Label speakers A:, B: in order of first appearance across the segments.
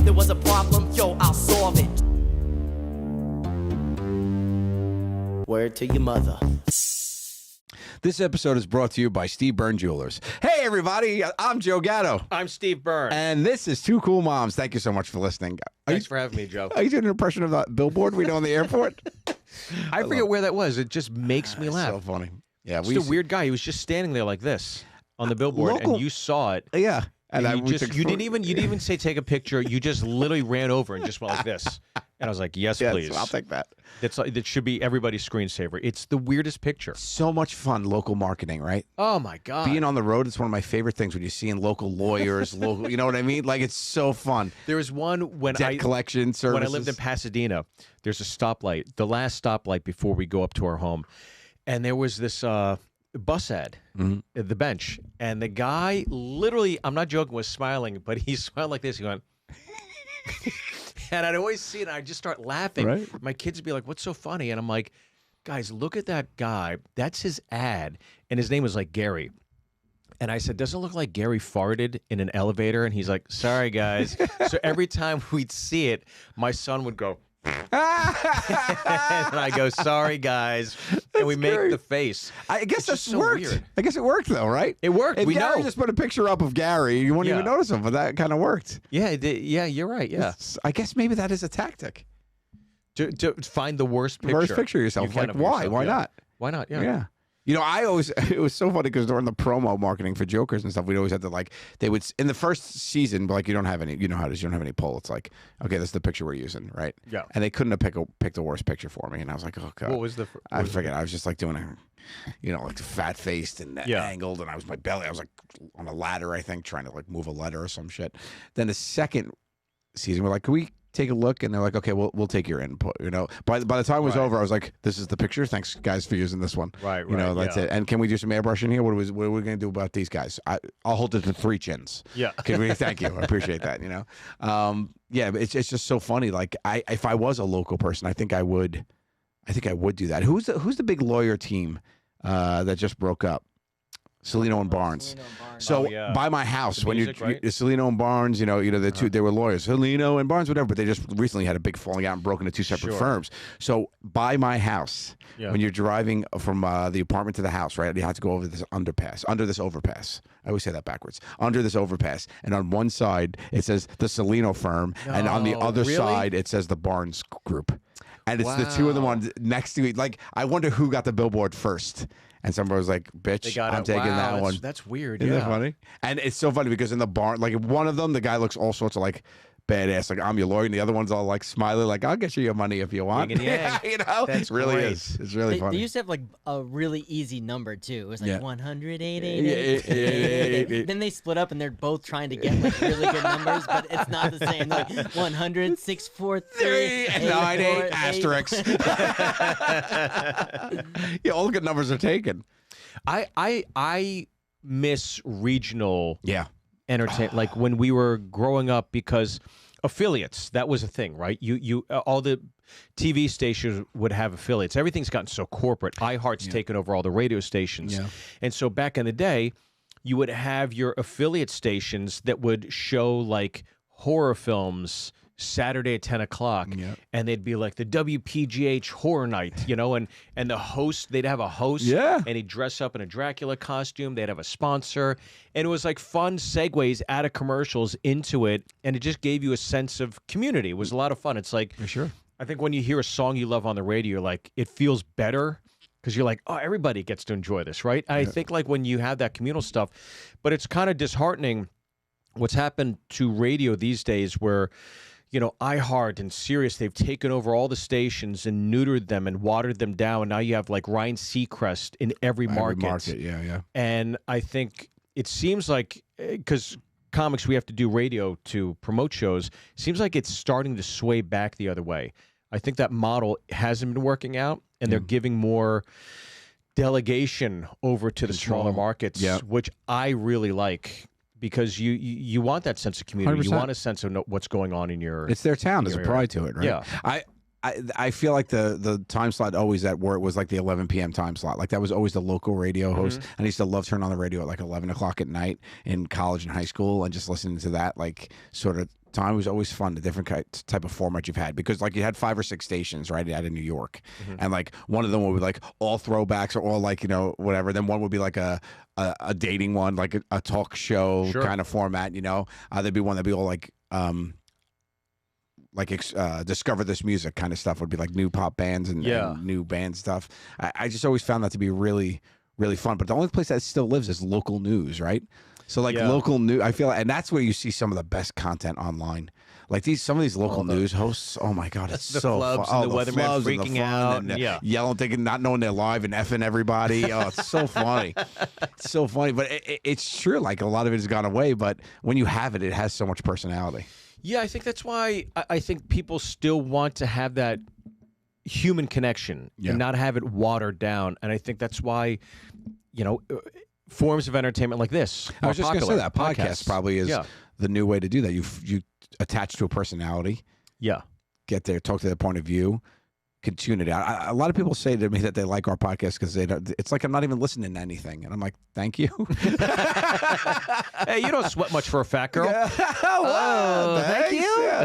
A: there was a problem, yo, I'll solve it. Word to your mother.
B: This episode is brought to you by Steve Byrne Jewelers. Hey, everybody. I'm Joe Gatto.
C: I'm Steve Byrne.
B: And this is Two Cool Moms. Thank you so much for listening.
C: Thanks for having me, Joe.
B: Are you doing an impression of that billboard we know in the airport?
C: I forget where that was. It just makes me laugh.
B: So funny. Yeah,
C: Just a weird guy. He was just standing there like this on the billboard, and you saw it.
B: Yeah.
C: And you didn't even say take a picture. You just literally ran over and just went like this. And I was like, yes, please.
B: I'll take that.
C: That should be everybody's screensaver. It's the weirdest picture.
B: So much fun, local marketing, right?
C: Oh, my God.
B: Being on the road, it's one of my favorite things when you're seeing local lawyers, you know what I mean? Like, it's so fun.
C: There was one when
B: Debt collection services.
C: When I lived in Pasadena, there's a stoplight, the last stoplight before we go up to our home. And there was this bus ad at the bench. And the guy literally, I'm not joking, was smiling, but he smiled like this. He went... And I'd always see it, and I'd just start laughing.
B: Right.
C: My kids would be like, what's so funny? And I'm like, guys, look at that guy. That's his ad. And his name was like Gary. And I said, doesn't it look like Gary farted in an elevator? And he's like, sorry, guys. So every time we'd see it, my son would go, and I go, sorry, guys. And we make the face.
B: I guess that's
C: so
B: worked.
C: weird.
B: I guess it worked, though, right?
C: It worked.
B: If
C: We
B: Gary
C: know.
B: just put a picture up of Gary, you wouldn't even notice him, but that kind of worked.
C: Yeah, it did. Yeah, you're right. Yeah.
B: I guess maybe that is a tactic.
C: To find the worst picture.
B: Worst picture of yourself. Like, why? Why not?
C: Why not? Yeah.
B: Yeah. You know, it was so funny because during the promo marketing for Jokers and stuff, we'd always have to, like, they would, in the first season, but like, you don't have any, you know how it is, you don't have any pull. It's like, okay, this is the picture we're using, right? Yeah. And they couldn't have picked the worst picture for me. And I was like, oh, God.
C: What was the...
B: I forget. I was just like doing a, you know, like fat-faced and angled, and I was my belly. I was like on a ladder, I think, trying to like move a letter or some shit. Then the second season, we're like, can we take a look? And they're like, okay, we'll take your input. You know, by the time it was over, I was like, this is the picture. Thanks, guys, for using this one. Right. You know, that's it. And can we do some airbrushing here? What are we going to do about these guys? I'll hold it to 3 chins. Yeah. Can we? Thank you. I appreciate that. You know. Yeah. But it's just so funny. Like, if I was a local person, I think I would do that. Who's the big lawyer team that just broke up? Celino and Barnes. So by my house, when Celino and Barnes, you know the two, they were lawyers, Celino and Barnes, whatever, but they just recently had a big falling out and broken into 2 separate firms. So by my house, when you're driving from the apartment to the house, right, you have to go over this under this overpass. I always say that backwards. Under this overpass, and on one side it says the Celino firm, and on the other side it says the Barnes group. And it's the two of them on next to each. Like, I wonder who got the billboard first. And somebody was like, bitch, I'm taking that one.
C: That's weird.
B: Isn't that funny? And it's so funny because in the barn, like one of them, the guy looks all sorts of like badass, like I'm your lawyer, and the other one's all like smiling, like I'll get you your money if you want. Yeah, you know, it really is. It's really funny.
D: They used to have like a really easy number too. It was like 100, Then they split up and they're both trying to get like really good numbers, but it's not the same. Like 100, 643,
B: 98 asterisks. Yeah, all the good numbers are taken.
C: I miss regional entertainment, like when we were growing up, because affiliates, that was a thing, right? You all the TV stations would have affiliates. Everything's gotten so corporate. iHeart's taken over all the radio stations. And so back in the day, you would have your affiliate stations that would show like horror films Saturday at 10 o'clock, and they'd be like the WPGH horror night, you know, and the host, they'd have a host, and he'd dress up in a Dracula costume, they'd have a sponsor, and it was like fun segues out of commercials into it, and it just gave you a sense of community. It was a lot of fun. It's like, I think when you hear a song you love on the radio, you're like, it feels better, because you're like, oh, everybody gets to enjoy this, right? I think like when you have that communal stuff, but it's kind of disheartening what's happened to radio these days where, you know, iHeart and Sirius, they've taken over all the stations and neutered them and watered them down. And now you have like Ryan Seacrest in every market. And I think it seems like, because comics, we have to do radio to promote shows, seems like it's starting to sway back the other way. I think that model hasn't been working out, and they're giving more delegation over to the smaller markets, which I really like. Because you want that sense of community. 100%. You want a sense of what's going on in your...
B: It's their town. There's a pride to it, right?
C: Yeah.
B: I feel like the time slot always at work was like the 11 p.m. time slot. Like that was always the local radio host. And I used to love turning on the radio at like 11 o'clock at night in college and high school and just listening to that, like sort of time. It was always fun, the different type of format you've had, because like you had 5 or 6 stations right out in New York, and like one of them would be like all throwbacks or all like whatever. Then one would be like a dating one, like a talk show kind of format. There'd be one that'd be all like discover this music kind of stuff. Would be like new pop bands and new band stuff. I just always found that to be really, really fun. But the only place that still lives is local news, right? So like local news, I feel, and that's where you see some of the best content online. Like some of these local news hosts, oh my God, it's
C: the
B: so
C: flubs
B: fun.
C: and the weatherman freaking out,
B: and yelling, thinking, not knowing they're live and effing everybody. Oh, it's so funny. It's so funny, but it's true. Like a lot of it has gone away, but when you have it, it has so much personality.
C: Yeah, I think that's why I think people still want to have that human connection and not have it watered down. And I think that's why, forms of entertainment like this.
B: I was just going to say that podcast probably is
C: Yeah.
B: the new way to do that. You attach to a personality.
C: Yeah.
B: Get there, talk to their point of view, can tune it out. A lot of people say to me that they like our podcast because it's like I'm not even listening to anything. And I'm like, thank you.
C: Hey, you don't sweat much for a fat girl.
B: Oh,
C: thank you.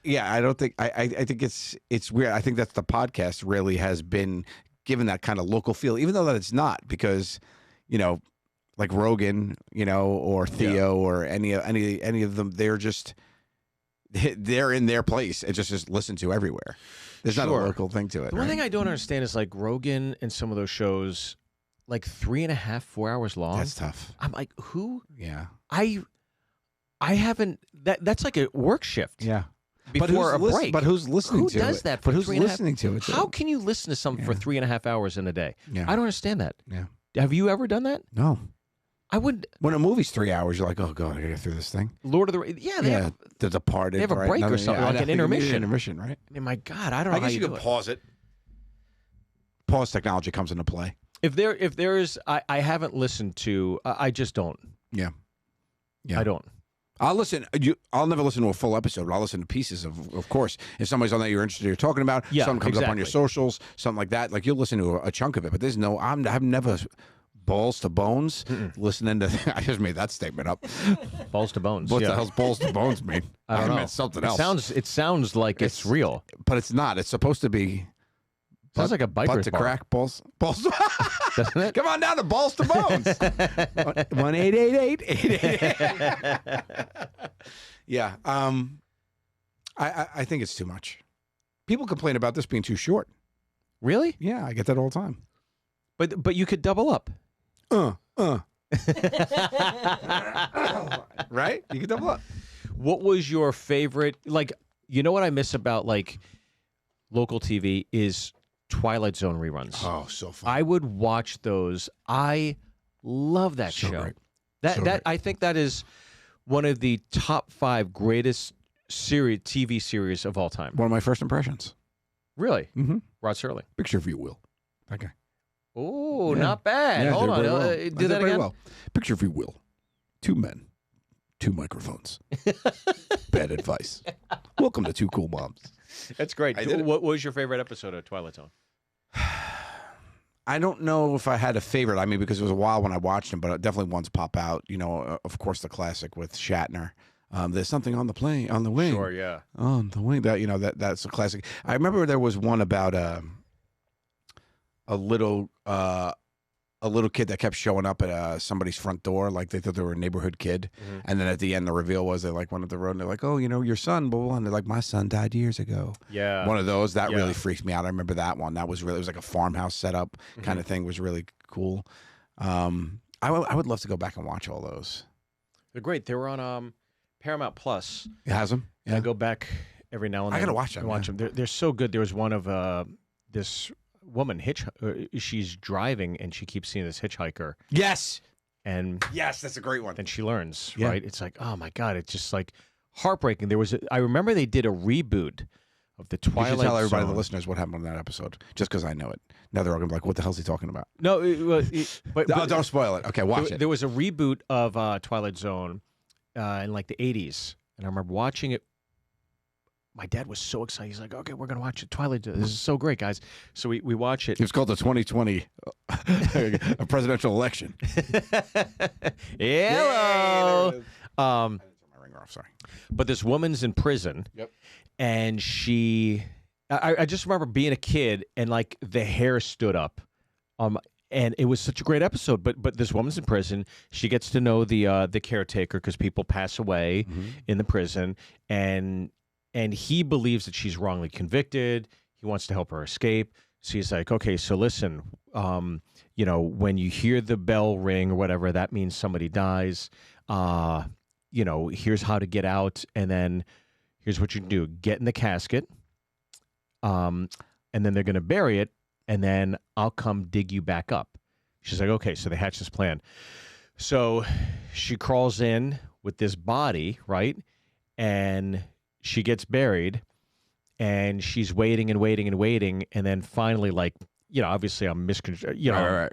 B: Yeah, I don't think I think it's weird. I think that the podcast really has been given that kind of local feel, even though that it's not, because like Rogan, or Theo or any of them, they're in their place. It's just listened to everywhere. There's not a local thing to it.
C: The one thing I don't understand is like Rogan and some of those shows, like 3.5, 4 hours long.
B: That's tough.
C: I'm like, who?
B: Yeah.
C: I haven't. That's like a work shift.
B: Yeah.
C: Before a break.
B: But who's listening to it?
C: Who does that for
B: But who's
C: 3.5?
B: listening to it?
C: How can you listen to something for 3.5 hours in a day?
B: Yeah.
C: I don't understand that.
B: Yeah.
C: Have you ever done that?
B: No.
C: I would.
B: When a movie's 3 hours, you're like, oh god, I gotta get through this thing.
C: Lord of the Rings. Yeah,
B: Yeah. The Departed.
C: they have a
B: right?
C: break or
B: Another-
C: something,
B: yeah,
C: like
B: I
C: an
B: think you need
C: intermission.
B: an intermission, right?
C: I mean, my God, I don't know
B: I
C: how
B: guess
C: you
B: you
C: do
B: can
C: it.
B: pause it. Pause technology comes into play.
C: If there is, I haven't listened to. I just don't.
B: Yeah. Yeah.
C: I don't.
B: I'll listen. I'll never listen to a full episode, but I'll listen to pieces of course. If somebody's on that you're interested, you're talking about, something comes up on your socials, something like that. Like you'll listen to a chunk of it, but there's no. I've never balls to bones listening to. I just made that statement up.
C: Balls to bones.
B: What the hell's balls to bones mean?
C: I don't know.
B: meant something else.
C: It sounds like it's real.
B: But it's not. It's supposed to be.
C: Sounds like a biker's
B: butt to
C: bar.
B: crack balls.
C: Doesn't it?
B: Come on down to balls to bones. 1-888-888. Yeah. I think it's too much. People complain about this being too short.
C: Really?
B: Yeah, I get that all the time.
C: But you could double up.
B: Right? You could double up.
C: What was your favorite? Like, what I miss about like local TV is Twilight Zone reruns.
B: Oh, so fun.
C: I would watch those. I love that
B: So
C: show.
B: great.
C: That
B: So
C: that
B: great.
C: I think that is one of the top 5 greatest TV series of all time.
B: One of my first impressions.
C: Really?
B: Mm-hmm.
C: Rod Serling.
B: Picture, if you will. Okay.
C: Oh,
B: Yeah.
C: not bad.
B: Yeah,
C: Hold
B: did
C: on.
B: very well. I
C: Do
B: did
C: that
B: very
C: again.
B: well. Picture, if you will. 2 men, 2 microphones. Bad advice. Welcome to 2 Cool Moms.
C: That's great.
B: I did it.
C: What was your favorite episode of Twilight Zone?
B: I don't know if I had a favorite. I mean, because it was a while when I watched them, but definitely ones pop out. Of course, the classic with Shatner. There's something on the plane, on the wing.
C: Sure, yeah.
B: On the wing. That's a classic. I remember there was one about a little kid that kept showing up at somebody's front door, like they thought they were a neighborhood kid, and then at the end the reveal was they like went up the road and they're like, oh, your son, blah, blah, blah. And they're like, my son died years ago.
C: Yeah.
B: One of those that really freaked me out. I remember that one. That was really, it was like a farmhouse setup kind of thing. Was really cool. I would love to go back and watch all those.
C: They're great. They were on Paramount Plus.
B: It has them.
C: And I go back every now and then.
B: I gotta watch them.
C: and watch them. They're so good. There was one of this woman she's driving and she keeps seeing this hitchhiker.
B: Yes.
C: And
B: Yes, that's a great one.
C: then she learns,
B: Yeah.
C: right? It's like, oh my God, it's just like heartbreaking. I remember they did a reboot of the
B: You
C: Twilight
B: should tell everybody,
C: Zone.
B: the listeners, what happened on that episode, just because I know it. Now they're all gonna be like, "What the hell's he talking about?"
C: No, but
B: Don't spoil it. Okay, watch it.
C: There was a reboot of Twilight Zone in like the 80s. And I remember watching it. My dad was so excited. He's like, okay, we're going to watch it. Twilight Zone. This is so great, guys. So we watch it.
B: It was called the 2020 a presidential election.
C: Hello.
B: her off. Sorry.
C: But this woman's in prison.
B: Yep.
C: And I just remember being a kid and like the hair stood up. And it was such a great episode. But this woman's in prison. She gets to know the caretaker because people pass away in the prison, and he believes that she's wrongly convicted. He wants to help her escape. So he's like, okay, so listen, you know, when you hear the bell ring or whatever, that means somebody dies. You know, here's how to get out, and then here's what you can do: get in the casket, and then they're going to bury it, and then I'll come dig you back up. She's like, okay, so they hatch this plan. So she crawls in with this body, right? And she gets buried, and she's waiting and waiting and waiting, and then finally, like, you know, obviously I'm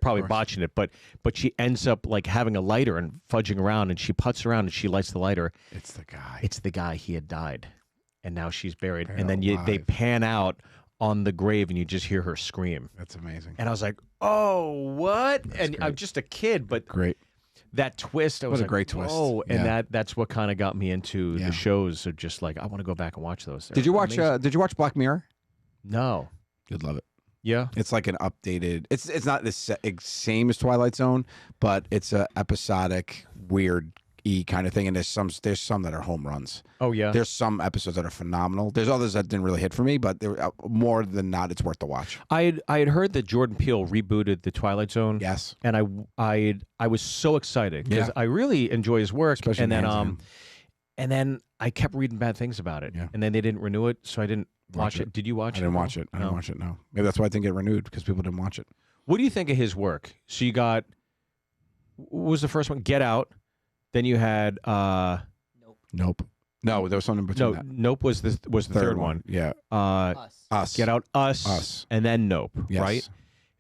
C: probably botching it, but she ends up like having a lighter and fudging around, and she putts around and she lights the lighter.
B: It's the guy.
C: It's the guy. He had died, and now she's buried. And then they pan out on the grave, and you just hear her scream.
B: That's amazing.
C: And I was like, oh, what? And I'm just a kid, but
B: great.
C: That twist, I was
B: What a
C: like,
B: great twist.
C: Oh, and that's what kind of got me into the shows. Of just like, I want to go back and watch those.
B: Did you watch? Did you watch Black Mirror?
C: No.
B: You'd love it.
C: Yeah,
B: it's like an updated. It's not the same as Twilight Zone, but it's a episodic, weird-y kind of thing. And there's some that are home runs.
C: Oh yeah,
B: there's some episodes that are phenomenal. There's others that didn't really hit for me, but more than not, it's worth the watch.
C: I had heard that Jordan Peele rebooted the Twilight Zone.
B: Yes,
C: and I was so excited because I really enjoy his work.
B: Especially
C: and then I kept reading bad things about it, and then they didn't renew it, so I didn't watch it. Did you watch it?
B: I didn't watch it. I didn't watch it. No, maybe that's why I didn't get renewed because people didn't watch it.
C: What do you think of his work? So you got, what was the first one? Get Out. Then you had
B: Nope. No, there was something between that.
C: Nope was the third one.
B: Yeah.
D: Us.
C: Get Out, Us, and then Nope.
B: Yes.
C: Right.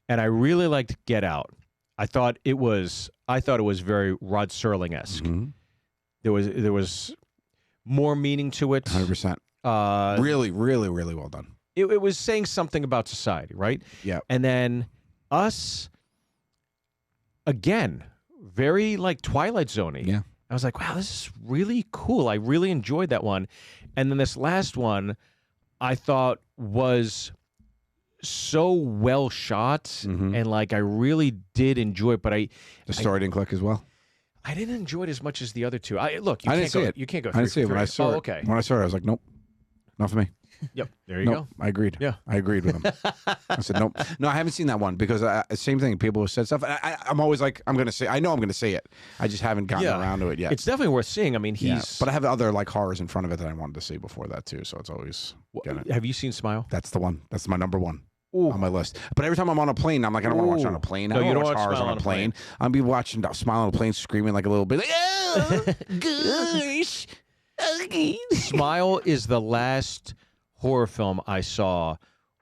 C: And I really liked Get Out. I thought it was very Rod Serling-esque.
B: Mm-hmm.
C: There was more meaning to it.
B: 100%. Really, really, really well done.
C: It was saying something about society, right?
B: Yeah.
C: And then Us, again, very like Twilight Zone-y.
B: Yeah.
C: I was like, wow, this is really cool. I really enjoyed that one. And then this last one, I thought was so well shot, and like I really did enjoy it. But
B: the story didn't click as well.
C: I didn't enjoy it as much as the other two. I
B: didn't see it.
C: You can't go.
B: I didn't see it when I saw it.
C: Okay.
B: When I saw it, I was like, nope, not for me.
C: Yep. There you go.
B: I agreed.
C: Yeah.
B: I agreed with him. I said, nope. No, I haven't seen that one because same thing. People have said stuff. I'm always like, I'm going to say, I know I'm going to say it. I just haven't gotten around to it yet.
C: It's definitely worth seeing. I mean,
B: but I have other like horrors in front of it that I wanted to see before that too. So it's always.
C: Have you seen Smile?
B: That's the one. That's my number one. On my list. But every time I'm on a plane, I'm like, I don't want to watch on a plane. I don't watch horrors on a plane. I'll be watching Smile on a plane, screaming like a little bit. Like, oh, gosh.
C: Smile is the last horror film I saw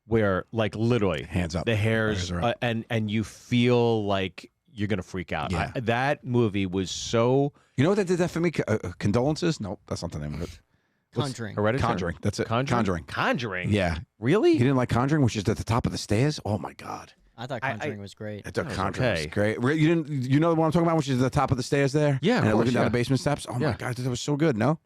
C: where, like, literally,
B: hands up,
C: the hairs
B: up.
C: And you feel like you're gonna freak out.
B: Yeah.
C: That movie was so.
B: You know what that did that for me? Condolences? Nope, that's not the name of it.
D: Conjuring.
C: Hereditary?
B: Conjuring. That's it.
C: Conjuring.
B: Yeah.
C: Really?
B: You didn't like Conjuring, which is at the top of the stairs? Oh my God.
D: I thought Conjuring was great.
B: I thought Conjuring was
C: okay.
B: great. You didn't? You know what I'm talking about, which is at the top of the stairs there?
C: Yeah.
B: And
C: of course,
B: looking down
C: yeah.
B: the basement steps. Oh my God, that was so good. No.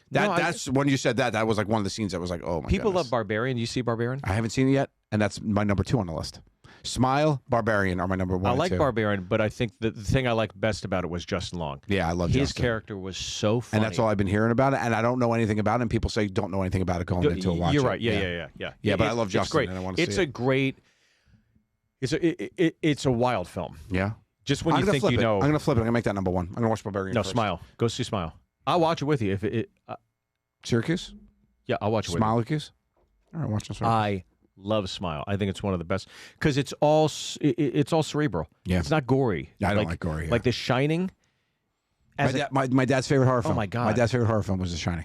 B: That's when you said that. That was like one of the scenes that was like, oh my.
C: People
B: goodness.
C: love Barbarian. You see Barbarian?
B: I haven't seen it yet, and that's my number 2 on the list. Smile, Barbarian are my number 1.
C: I
B: and
C: like
B: 2.
C: Barbarian, but I think the thing I liked best about it was Justin Long.
B: Yeah, I love
C: his
B: Justin.
C: character was so funny,
B: and that's all I've been hearing about it. And I don't know anything about it. And people say don't know anything about it going into a watch.
C: You're
B: it.
C: right. Yeah.
B: But I love Justin.
C: It's great.
B: And I want to
C: it's
B: see
C: a
B: it.
C: great. It's a wild film.
B: Yeah.
C: Just when you think you know.
B: I'm gonna flip it. I'm gonna make that number 1. I'm gonna watch Barbarian.
C: No,
B: first.
C: Smile. Go see Smile. I'll watch it with you if it.
B: Syracuse.
C: Yeah, I'll watch it with you.
B: Smilecuse. All right, watch this one.
C: I love Smile. I think it's one of the best because it's all cerebral.
B: Yeah.
C: It's not gory.
B: Yeah, I don't like gory. Yeah.
C: Like The Shining.
B: My dad's favorite horror film.
C: Oh my God.
B: My dad's favorite horror film was The Shining.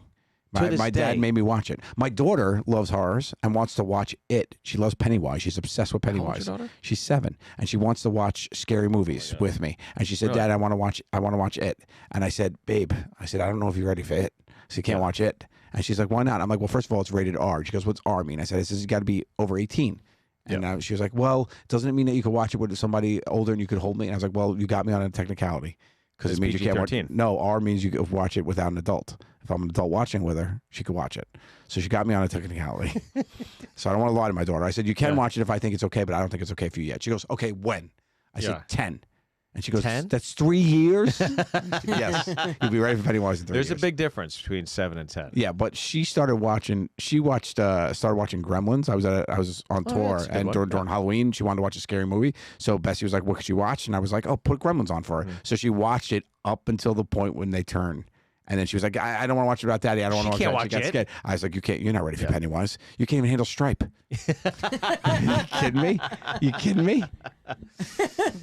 C: To this
B: My dad
C: day.
B: made me watch it. My daughter loves horrors and wants to watch it. She loves Pennywise. She's obsessed with
C: How old's
B: Pennywise.
C: your daughter?
B: She's 7, and she wants to watch scary movies with me. And she said,
C: Really?
B: "Dad, I want to watch it." And I said, "Babe, I don't know if you're ready for it, so you can't watch it." And she's like, "Why not?" I'm like, "Well, first of all, it's rated R." She goes, "What's R mean?" I said, "It's got to be over 18." And she was like, "Well, doesn't it mean that you could watch it with somebody older and you could hold me?" And I was like, "Well, you got me on a technicality." because
C: It's
B: it means you can't watch.
C: PG-13.
B: No, R means you can watch it without an adult. If I'm an adult watching with her, she could watch it. So she got me on a technicality. So I don't want to lie to my daughter. I said, you can watch it if I think it's okay, but I don't think it's okay for you yet. She goes, okay, when? I said, 10. And she goes,
C: 10?
B: That's 3 years? Yes. You'll be right if Pennywise in 3 years.
C: There's a big difference between 7 and 10.
B: Yeah, but she started watching. Started watching Gremlins. I was on tour,
C: that's a good
B: and
C: one.
B: during Halloween, she wanted to watch a scary movie. So Bessie was like, "What could she watch?" And I was like, "Oh, put Gremlins on for her." So she watched it up until the point when they turn, and then she was like, "I don't want to watch it without Daddy. I don't want to
C: She
B: watch
C: can't
B: it." She
C: watch
B: got
C: it.
B: scared. I was like, "You can't. You're not ready for Pennywise. You can't even handle Stripe." You kidding me? You kidding me?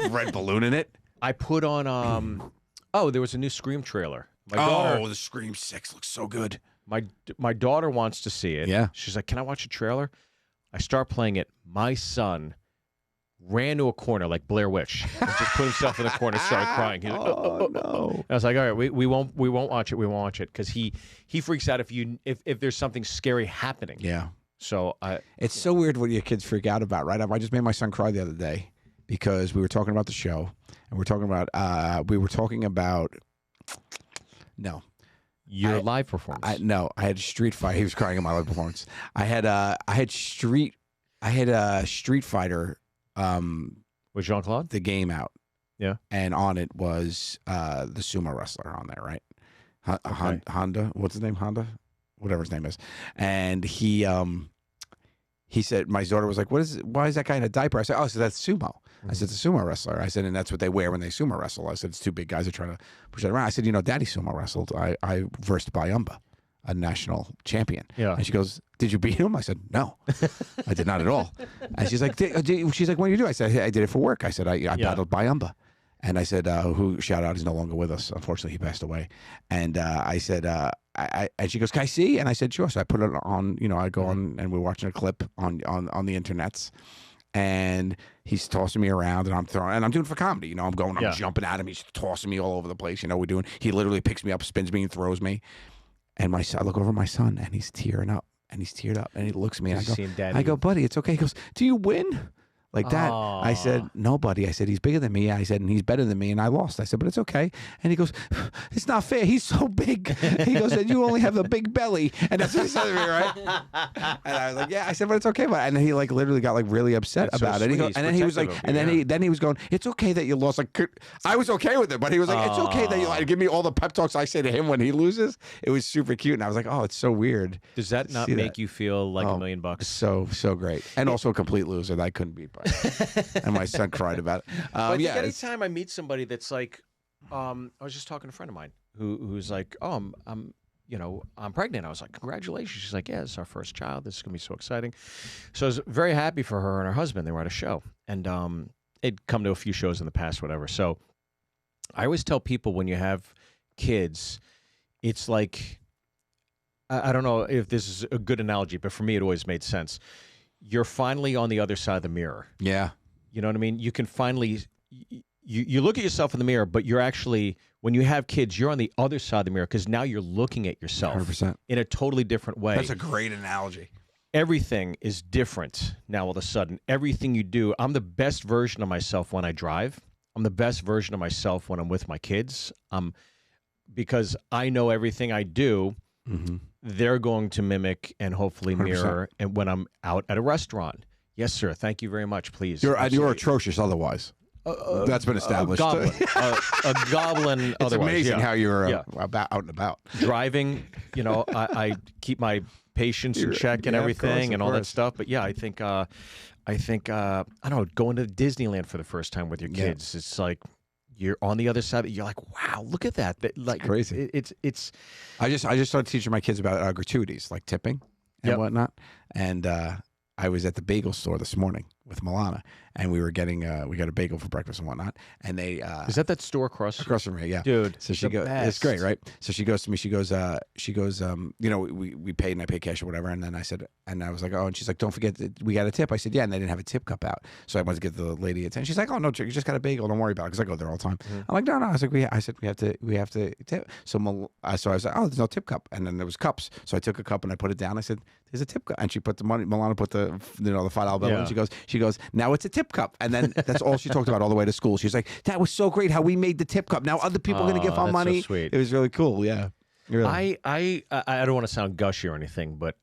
B: Red balloon in it.
C: I put on there was a new Scream trailer. My daughter,
B: the Scream 6 looks so good.
C: my daughter wants to see it.
B: Yeah.
C: She's like, "Can I watch a trailer?" I start playing it. My son ran to a corner like Blair Witch and just put himself in the corner, started crying. He's like,
B: Oh no.
C: I was like, "All right, we won't watch it. We won't watch it," because he freaks out if there's something scary happening.
B: Yeah.
C: So
B: It's so weird what your kids freak out about, right? I just made my son cry the other day because we were talking about the show, and we were talking about
C: your live performance.
B: I had Street Fighter. He was crying in my live performance. I had Street Fighter,
C: with Jean-Claude?
B: the game out.
C: Yeah.
B: And on it was the sumo wrestler on there, right? Honda, what's his name? Honda, whatever his name is. And he said, my daughter was like, why is that guy in a diaper? I said, oh, so that's sumo. I said, it's a sumo wrestler. I said, and that's what they wear when they sumo wrestle. I said, it's two big guys that are trying to push that around. I said, Daddy sumo wrestled. I versed Bayamba, a national champion.
C: Yeah.
B: And she goes, did you beat him? I said, no, I did not at all. And she's like, what do you do? I said, I did it for work. I said, I battled Bayamba. And I said, who, shout out, he's no longer with us. Unfortunately, he passed away. And I said, and she goes, can I see? And I said, sure. So I put it on, I go on and we're watching a clip on the internets. And he's tossing me around, and I'm doing it for comedy. I'm jumping at him. He's tossing me all over the place. He literally picks me up, spins me, and throws me. And I look over at my son, and he's tearing up, and he's teared up, and he looks at me, and I go, buddy, it's okay. He goes, do you win? Like that.
C: Aww.
B: I said, no, buddy. I said, he's bigger than me. I said, and he's better than me, and I lost. I said, but it's okay. And he goes, it's not fair. He's so big. He goes, and you only have a big belly. And that's what he said to me, right? And I was like, yeah. I said, but it's okay. And then he literally got really upset about it. He goes, and then he was like, then he was going, it's okay that you lost. Like, I was okay with it, but he was like, it's okay that you like, give me all the pep talks I say to him when he loses. It was super cute, and I was like, oh, it's so weird.
C: Does that not make you feel like $1 million?
B: So great, and also a complete loser that I couldn't beat by. And my son cried about it.
C: I think anytime I meet somebody that's like, I was just talking to a friend of mine who's like, oh, I'm pregnant. I was like, congratulations. She's like, yeah, it's our first child. This is gonna be so exciting. So I was very happy for her and her husband. They were at a show, and they'd come to a few shows in the past, whatever. So I always tell people when you have kids, it's like, I don't know if this is a good analogy, but for me, it always made sense. You're finally on the other side of the mirror.
B: Yeah.
C: You know what I mean? You can finally, you look at yourself in the mirror, but you're actually, when you have kids, you're on the other side of the mirror because now you're looking at yourself
B: 100%.
C: in a totally different way.
B: That's a great analogy.
C: Everything is different now all of a sudden. Everything you do, I'm the best version of myself when I drive. I'm the best version of myself when I'm with my kids. Because I know everything I do. Mm-hmm. They're going to mimic and hopefully
B: 100%.
C: mirror. And when I'm out at a restaurant, yes, sir. Thank you very much. Please.
B: You're atrocious otherwise. That's been established.
C: A goblin.
B: It's amazing how you're out and about.
C: Driving, I keep my patience in check and everything and all that stuff. But yeah, I think I don't know, going to Disneyland for the first time with your kids. It's like you're on the other side. You're like, wow, look at that. Like
B: it's crazy.
C: It's.
B: I just started teaching my kids about gratuities like tipping and whatnot. And I was at the bagel store this morning with Milana, and we were getting we got a bagel for breakfast and whatnot. And they
C: is that store across
B: from me? Yeah,
C: dude.
B: So she goes, it's great, right? So she goes to me, she goes, we paid and I paid cash or whatever. And then I said, and I was like, oh, and she's like, don't forget that we got a tip. I said, yeah, and they didn't have a tip cup out, so I wanted to get the lady attention. She's like, oh no, you just got a bagel, don't worry about it, because I go there all the time. Mm-hmm. I'm like, no. I said we have to tip. So I was like, oh, there's no tip cup, and then there was cups. So I took a cup and I put it down. I said, there's a tip cup, and she put the money. Milana put the $5 bill, and she She goes, now it's a tip cup. And then that's all she talked about all the way to school. She's like, that was so great how we made the tip cup. Now other people are going to give our
C: that's
B: money.
C: so sweet.
B: It was really cool. Yeah. Really.
C: I don't want to sound gushy or anything, but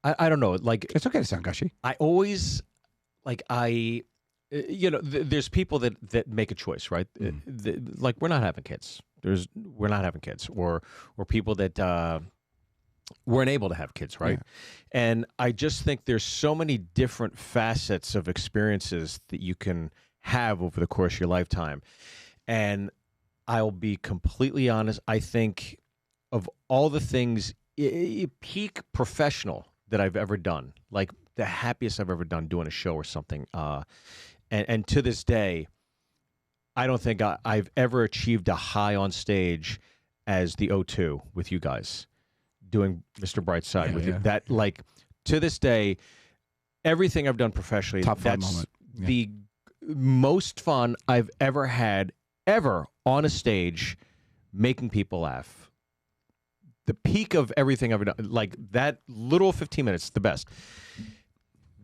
C: I don't know. Like,
B: It's okay to sound gushy.
C: I always, like, there's people that make a choice, right? Like, we're not having kids. We're not having kids, or people that weren't able to have kids, right? Yeah. And I just think there's so many different facets of experiences that you can have over the course of your lifetime. And I'll be completely honest. I think of all the things, peak professional that I've ever done, like the happiest I've ever done doing a show or something. And to this day, I don't think I've ever achieved a high on stage as the O2 with you guys, doing Mr. Brightside with you. That, like, to this day, everything I've done professionally,
B: Top fun
C: that's
B: moment.
C: the most fun I've ever had, ever on a stage, making people laugh. The peak of everything I've ever done, like that little 15 minutes, the best.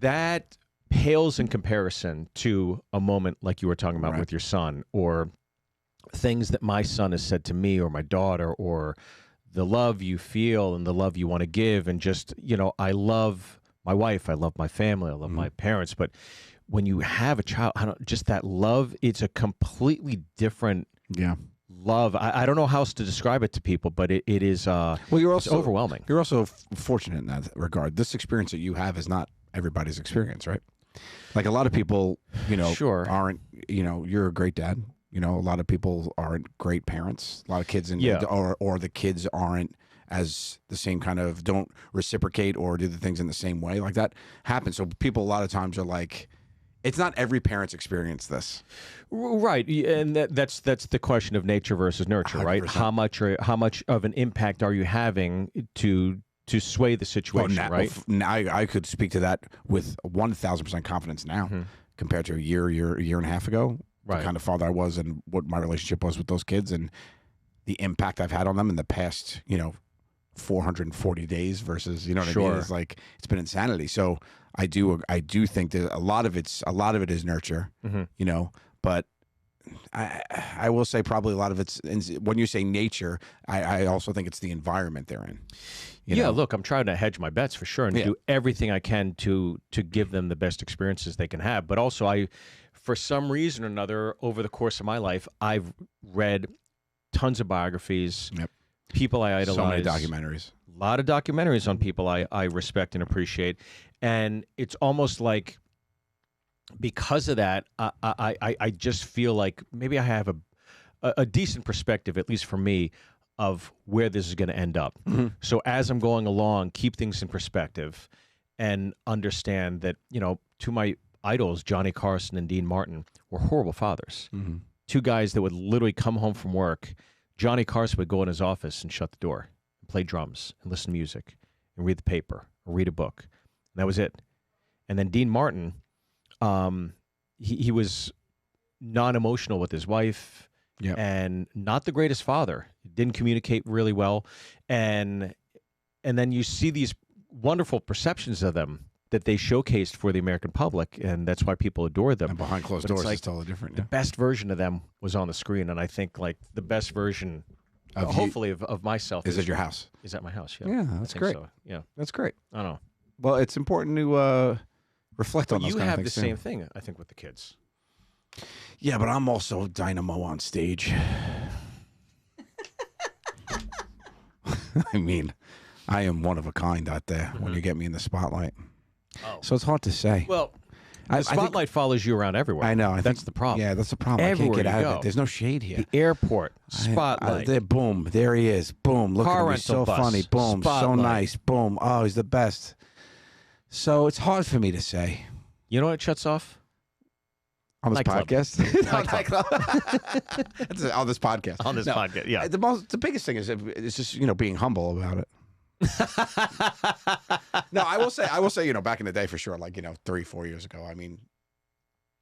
C: That pales in comparison to a moment like you were talking about with your son, or things that my son has said to me or my daughter, or the love you feel and the love you want to give. And just, I love my wife, I love my family, I love my parents. But when you have a child, just that love, it's a completely different love. I don't know how else to describe it to people, but it is
B: you're also
C: it's overwhelming.
B: You're also fortunate in that regard. This experience that you have is not everybody's experience, right? Like, a lot of people,
C: Sure.
B: aren't, you're a great dad. A lot of people aren't great parents. A lot of kids, or the kids aren't as the same kind of, don't reciprocate or do the things in the same way. Like, that happens. So people a lot of times are like, it's not every parent's experience this.
C: Right, and that's the question of nature versus nurture, 100%. Right? How much of an impact are you having to sway the situation, right?
B: Now I could speak to that with 1,000% confidence now, compared to a year and a half ago. Right. The kind of father I was and what my relationship was with those kids, and the impact I've had on them in the past, 440 days versus, what I mean? It's like, it's been insanity. So I do think that a lot of it is nurture, but I will say probably a lot of it's, when you say nature, I also think it's the environment they're in.
C: Look, I'm trying to hedge my bets for sure and do everything I can to give them the best experiences they can have. But also, for some reason or another, over the course of my life, I've read tons of biographies, people I idolize.
B: So many documentaries.
C: A lot of documentaries on people I respect and appreciate. And it's almost like, because of that, I just feel like maybe I have a decent perspective, at least for me, of where this is going to end up. So as I'm going along, keep things in perspective and understand that, to my idols, Johnny Carson and Dean Martin, were horrible fathers. Two guys that would literally come home from work. Johnny Carson would go in his office and shut the door and play drums and listen to music and read the paper or read a book. And that was it. And then Dean Martin, he was non-emotional with his wife. And not the greatest father. Didn't communicate really well, and then you see these wonderful perceptions of them that they showcased for the American public, and that's why people adore them.
B: And behind closed doors, it's totally different.
C: The best version of them was on the screen, and I think, like, the best version, hopefully, of myself
B: is at your house.
C: Is at my house.
B: Yeah, that's great.
C: So. Yeah,
B: that's great.
C: I don't know.
B: Well, it's important to reflect on those kind of things.
C: You have the same thing, I think, with the kids.
B: Yeah, but I'm also dynamo on stage. I mean, I am one of a kind out there when you get me in the spotlight. Oh. So it's hard to say.
C: Well, the spotlight follows you around everywhere.
B: I know.
C: That's the problem.
B: Yeah, that's the problem.
C: Everywhere
B: I can't get out
C: go.
B: of it. There's no shade here.
C: The airport, spotlight.
B: Boom, there he is. Boom, look
C: Car
B: at him. He's so
C: bus,
B: funny. Boom,
C: spotlight.
B: So nice. Boom, oh, he's the best. So it's hard for me to say.
C: You know what shuts off?
B: On this podcast? On this podcast.
C: On this podcast, yeah.
B: The biggest thing is just, being humble about it. No, I will say, back in the day for sure, like, 3-4 years ago, I mean,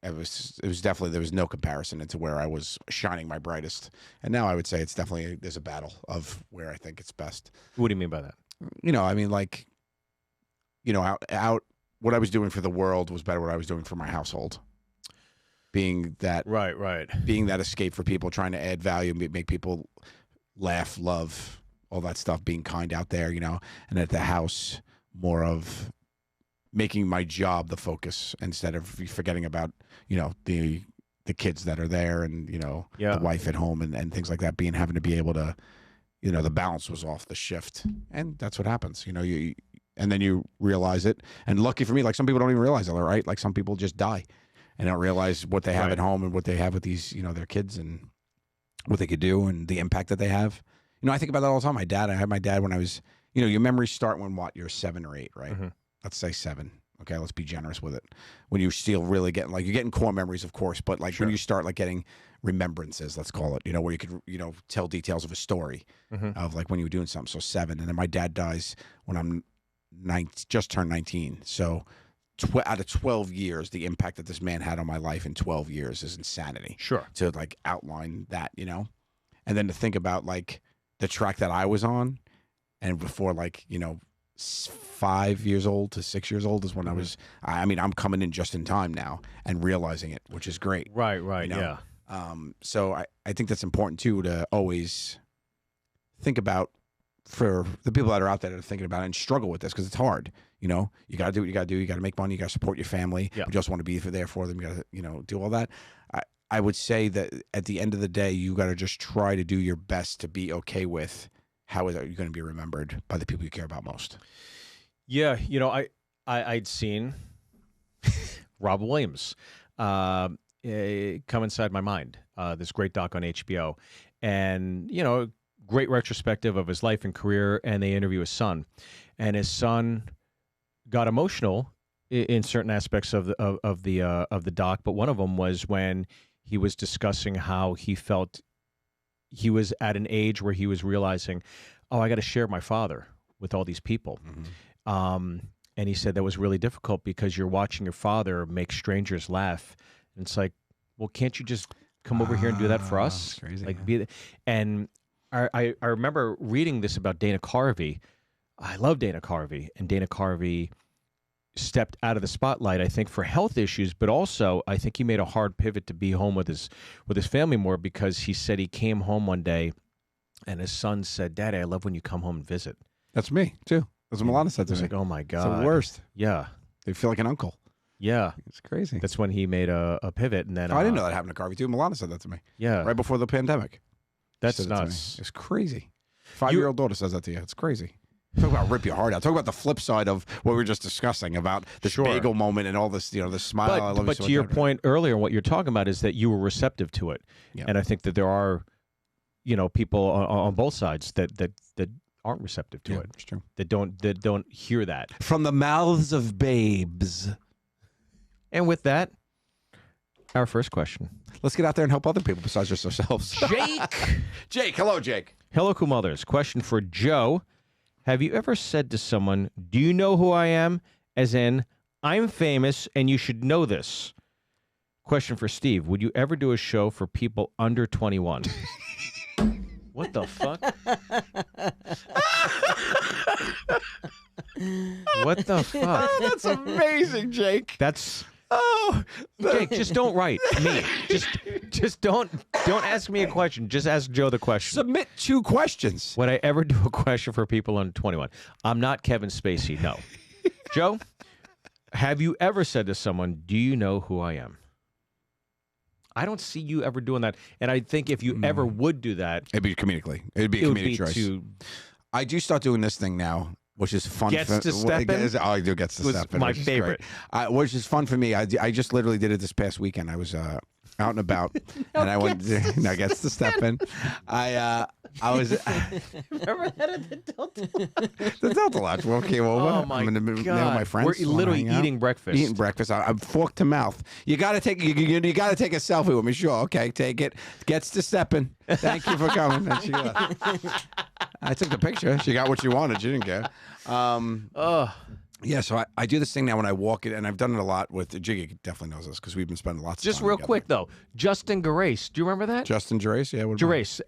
B: it was definitely, there was no comparison into where I was shining my brightest. And now I would say it's definitely, there's a battle of where I think it's best.
C: What do you mean by that?
B: I mean, like, out what I was doing for the world was better what I was doing for my household. Being that being that escape for people, trying to add value, make people laugh, love, all that stuff, being kind out there, and at the house, more of making my job the focus instead of forgetting about, the kids that are there and, the wife at home and things like that, having to be able to, the balance was off the shift. And that's what happens, and then you realize it. And lucky for me, like some people don't even realize it, right? Like some people just die and don't realize what they have at home and what they have with these, their kids and what they could do and the impact that they have. I think about that all the time. I had my dad when I was, your memories start when you're 7 or 8, right? Mm-hmm. Let's say 7. Okay, let's be generous with it. When you still really get you're getting core memories, of course, but when you start getting remembrances, let's call it, where you could, tell details of a story of when you were doing something. So 7, and then my dad dies when I'm just turned 19. So out of 12 years, the impact that this man had on my life in 12 years is insanity.
C: Sure.
B: To outline that, and then to think about the track that I was on, and before 5 years old to 6 years old is when I was. I'm coming in just in time now and realizing it, which is great.
C: Right. Yeah.
B: So I think that's important too, to always think about, for the people that are out there that are thinking about it and struggle with this, because it's hard. You got to do what you got to do. You got to make money. You got to support your family. Yeah. You just want to be there for them. You got to, do all that. I would say that at the end of the day, you got to just try to do your best to be okay with how is you going to be remembered by the people you care about most.
C: Yeah, I'd seen Rob Williams come inside my mind. This great doc on HBO, and great retrospective of his life and career. And they interview his son, and his son got emotional in certain aspects of the doc. But one of them was when he was discussing how he felt he was at an age where he was realizing, oh, I got to share my father with all these people. Mm-hmm. And he said that was really difficult because you're watching your father make strangers laugh. And it's like, well, can't you just come over here and do that for us?
B: Crazy,
C: and I remember reading this about Dana Carvey. I love Dana Carvey, and Dana Carvey stepped out of the spotlight, I think, for health issues, but also I think he made a hard pivot to be home with his family more, because he said he came home one day and his son said, "Daddy, I love when you come home and visit."
B: That's me too. That's what Milana said to me.
C: Like, oh my God,
B: it's the worst.
C: Yeah,
B: they feel like an uncle.
C: Yeah,
B: it's crazy.
C: That's when he made a pivot, and then
B: I didn't know that happened to Carvey too. Milana said that to me.
C: Yeah,
B: right before the pandemic.
C: That's nuts.
B: It's crazy. 5-year-old daughter says that to you. It's crazy. Talk about rip your heart out. Talk about the flip side of what we were just discussing about this bagel moment and all this, the smile.
C: But to your point earlier, what you're talking about is that you were receptive to it, and I think that there are, people on both sides that aren't receptive to it.
B: It's true.
C: That don't hear that
B: from the mouths of babes.
C: And with that, our first question.
B: Let's get out there and help other people besides just ourselves. Jake, hello, Jake.
C: Hello, Cool Mothers. Question for Joe. Have you ever said to someone, "Do you know who I am?" As in, I'm famous and you should know this. Question for Steve. Would you ever do a show for people under 21? What the fuck? What the fuck?
B: Oh, that's amazing, Jake.
C: That's... Jake, just don't write me. Just don't ask me a question. Just ask Joe the question.
B: Submit 2 questions.
C: Would I ever do a question for people under 21? I'm not Kevin Spacey, no. Joe, have you ever said to someone, "Do you know who I am?" I don't see you ever doing that. And I think if you ever would do that...
B: It'd be comedically. It'd be a comedic choice. I do start doing this thing now, which is fun.
C: Gets to step in?
B: I do Gets to step in.
C: My favorite.
B: Which is fun for me. I just literally did it this past weekend. I was out and about, and I went. Now Gets to step in. I was.
D: Remember that at the Delta?
B: The Delta Lodge. Well, came over.
C: Oh my
B: I'm in
C: God!
B: My friends.
C: We're literally eating breakfast.
B: Eating breakfast. I'm fork to mouth. You got to take. You got to take a selfie with me. Sure. Okay. Take it. Gets to step in. Thank you for coming. And she left. I took the picture. She got what she wanted. She didn't care. Yeah, so I do this thing now when I walk it, and I've done it a lot with Jiggy. Definitely knows this because we've been spending lots of time
C: Just real
B: together.
C: quick, though. Justin Gerace. Do you remember that?
B: Justin Gerace? Yeah.
C: Gerace.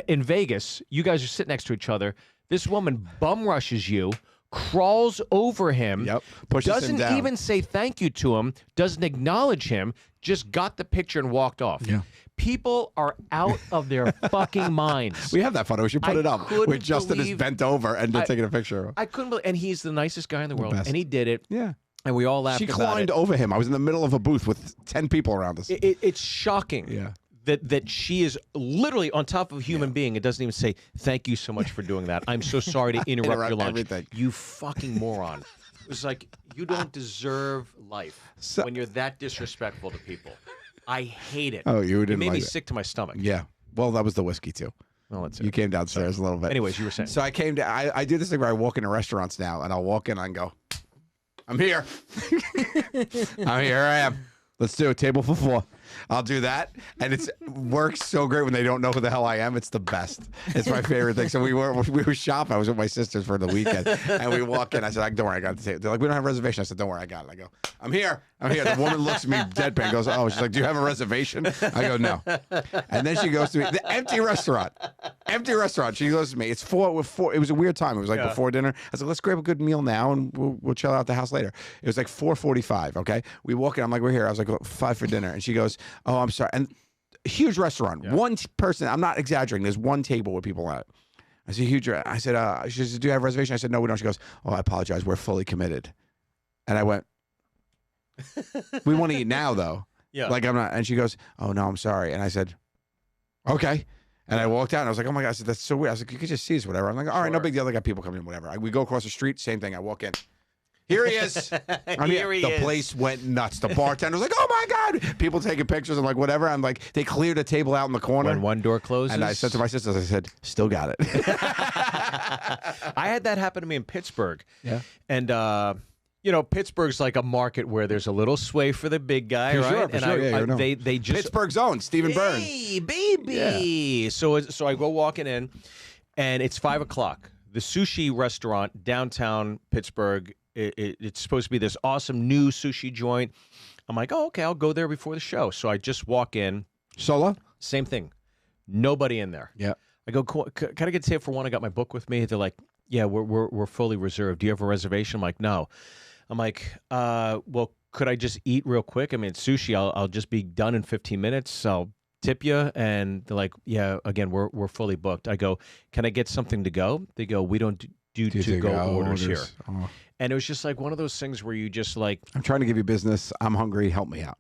C: In Vegas, you guys are sitting next to each other. This woman bum rushes you, crawls over him,
B: pushes him
C: doesn't
B: down.
C: even say thank you to him, doesn't acknowledge him, just got the picture and walked off.
B: Yeah.
C: People are out of their fucking minds.
B: We have that photo. We should put it up. Where Justin is bent over and they're taking a picture of him.
C: I couldn't believe, and he's the nicest guy in the world,
B: best.
C: and he did it.
B: Yeah.
C: And we all laughed
B: She
C: about
B: climbed
C: it.
B: over him. I was in the middle of a booth with 10 people around us.
C: It's shocking.
B: Yeah.
C: That she is literally on top of a human being. It doesn't even say, thank you so much for doing that. I'm so sorry to interrupt your lunch.
B: Everything.
C: You fucking moron. It was like, you don't deserve life when you're that disrespectful to people. I hate it.
B: Oh, you didn't
C: It made me
B: like it.
C: sick to my stomach.
B: Yeah. Well, that was the whiskey, too.
C: Well, that's
B: You came downstairs a little bit.
C: Anyways, you were saying.
B: So I came to, I do this thing where I walk into restaurants now, and I'll walk in and go, I'm here. I'm here. I am. Let's do a table for 4. I'll do that, and it works so great when they don't know who the hell I am. It's the best. It's my favorite thing. So we were shopping. I was with my sisters for the weekend, and we walk in. I said, "Don't worry, I got the table." They're like, "We don't have a reservation." I said, "Don't worry, I got it." I go, "I'm here. I'm here." The woman looks at me deadpan, and goes, "Oh," she's like, "Do you have a reservation?" I go, "No." And then she goes to me, the empty restaurant. She goes to me. It's 4. It was a weird time. It was like before dinner. I said, "Let's grab a good meal now, and we'll chill out at the house later." It was like 4:45. Okay, we walk in. I'm like, "We're here." I was like, 5 for dinner, and she goes, "Oh, I'm sorry." And huge restaurant, one person. I'm not exaggerating. There's one table with people at. I said, "Huge." I said, "She said, do you have a reservation?" I said, "No, we don't." She goes, "Oh, I apologize. We're fully committed." And I went, "We want to eat now, though."
C: Yeah.
B: Like I'm not. And she goes, "Oh no, I'm sorry." And I said, "Okay." And I walked out and I was like, "Oh my God," I said, "That's so weird." I was like, "You could just see us, whatever." I'm like, "All right, no big deal." I got people coming in, whatever. We go across the street, same thing. I walk in. Here he is.
C: Here he
B: the
C: is.
B: place went nuts. The bartender's like, "Oh my God." People taking pictures. I'm like, whatever. I'm like, they cleared a table out in the corner.
C: When one door closes.
B: And I said to my sisters, I said, "Still got it."
C: I had that happen to me in Pittsburgh.
B: Yeah.
C: And, Pittsburgh's like a market where there's a little sway for the big guy,
B: For
C: right?
B: sure, for
C: and
B: sure. Yeah, you know.
C: they just
B: Pittsburgh's own, Stephen Byrne.
C: Hey, baby. So I go walking in, and it's 5 o'clock. The sushi restaurant downtown Pittsburgh. It's supposed to be this awesome new sushi joint. I'm like, oh, okay, I'll go there before the show. So I just walk in.
B: Solo?
C: Same thing. Nobody in there.
B: Yeah.
C: I go, can I get a table for one? I got my book with me. They're like, yeah, we're fully reserved. Do you have a reservation? I'm like, no. I'm like, well, could I just eat real quick? I mean, it's sushi. I'll just be done in 15 minutes. I'll tip you. And they're like, yeah, again, we're fully booked. I go, can I get something to go? They go, we don't do to-go orders here.
B: Oh.
C: And it was just like one of those things where you just like,
B: I'm trying to give you business. I'm hungry. Help me out.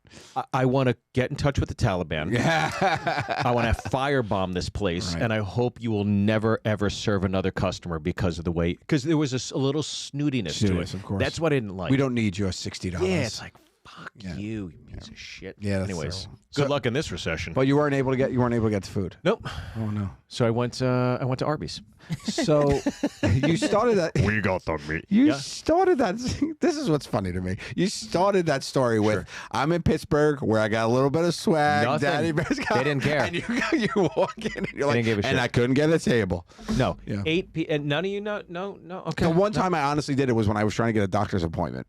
C: I want to get in touch with the Taliban.
B: Yeah.
C: I want to firebomb this place,
B: Right.
C: and I hope you will never, ever serve another customer because of the way, because there was a little snootiness to it.
B: Of course.
C: That's what I didn't like.
B: We don't need your $60.
C: Yeah, it's like, fuck
B: Yeah.
C: you piece of shit.
B: Yeah, that's
C: Anyways,
B: terrible.
C: good luck in this recession.
B: But you weren't able to get the food.
C: Nope.
B: Oh no.
C: So I went to Arby's.
B: So you started that.
C: We got the meat.
B: You started that. This is what's funny to me. You started that story with, "I'm in Pittsburgh where I got a little bit of swag."
C: Nothing.
B: Daddy Bear's got,
C: They didn't care.
B: And you walk in and you're like,
C: didn't give a
B: and
C: shit.
B: I couldn't get a table.
C: No.
B: Yeah.
C: 8 p. And none of you know. No. Okay.
B: The one time I honestly did it was when I was trying to get a doctor's appointment.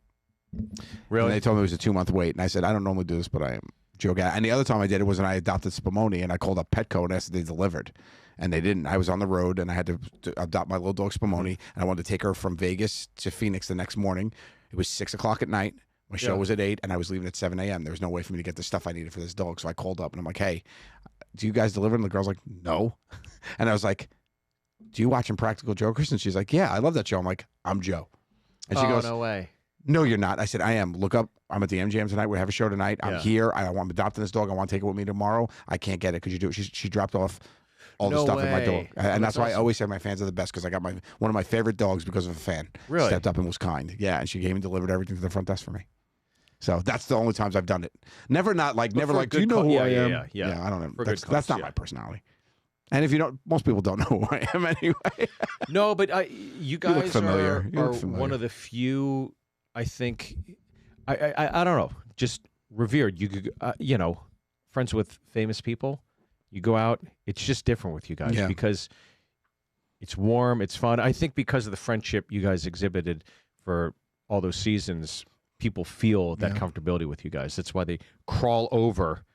C: Really?
B: And they told me it was a 2-month wait, and I said, "I don't normally do this, but I am." Joe Gatto. And the other time I did it was when I adopted Spumoni, and I called up Petco and asked if they delivered. And they didn't. I was on the road, and I had to adopt my little dog Spumoni, and I wanted to take her from Vegas to Phoenix the next morning. It was 6 o'clock at night. My show was at 8, and I was leaving at 7 a.m. There was no way for me to get the stuff I needed for this dog. So I called up, and I'm like, "Hey, do you guys deliver?" And the girl's like, "No." And I was like, "Do you watch Impractical Jokers?" And she's like, "Yeah, I love that show." I'm like, "I'm Joe." And she goes,
C: no way.
B: "No, you're not." I said, "I am. Look up. I'm at the MGM tonight. We have a show tonight. I'm here. I'm adopting this dog. I want to take it with me tomorrow. I can't get it. Could you do it?" She dropped off all the
C: No
B: stuff with my dog.
C: way.
B: And that's why I
C: awesome.
B: always say my fans are the best, because I got one of my favorite dogs because of a fan.
C: Really?
B: Stepped up and was kind. Yeah, and she came and delivered everything to the front desk for me. So that's the only times I've done it. Never
C: for a
B: do you
C: good
B: know who
C: yeah,
B: I
C: yeah,
B: am?
C: yeah.
B: I don't know.
C: For a good
B: That's
C: cause,
B: not
C: yeah.
B: my personality. And if you don't, most people don't know who I am anyway.
C: No, but you guys
B: familiar. You
C: are
B: look familiar.
C: one of the few, I think, I don't know, just revered. You could, friends with famous people. You go out, it's just different with you guys because it's warm, it's fun. I think because of the friendship you guys exhibited for all those seasons, people feel that comfortability with you guys. That's why they crawl over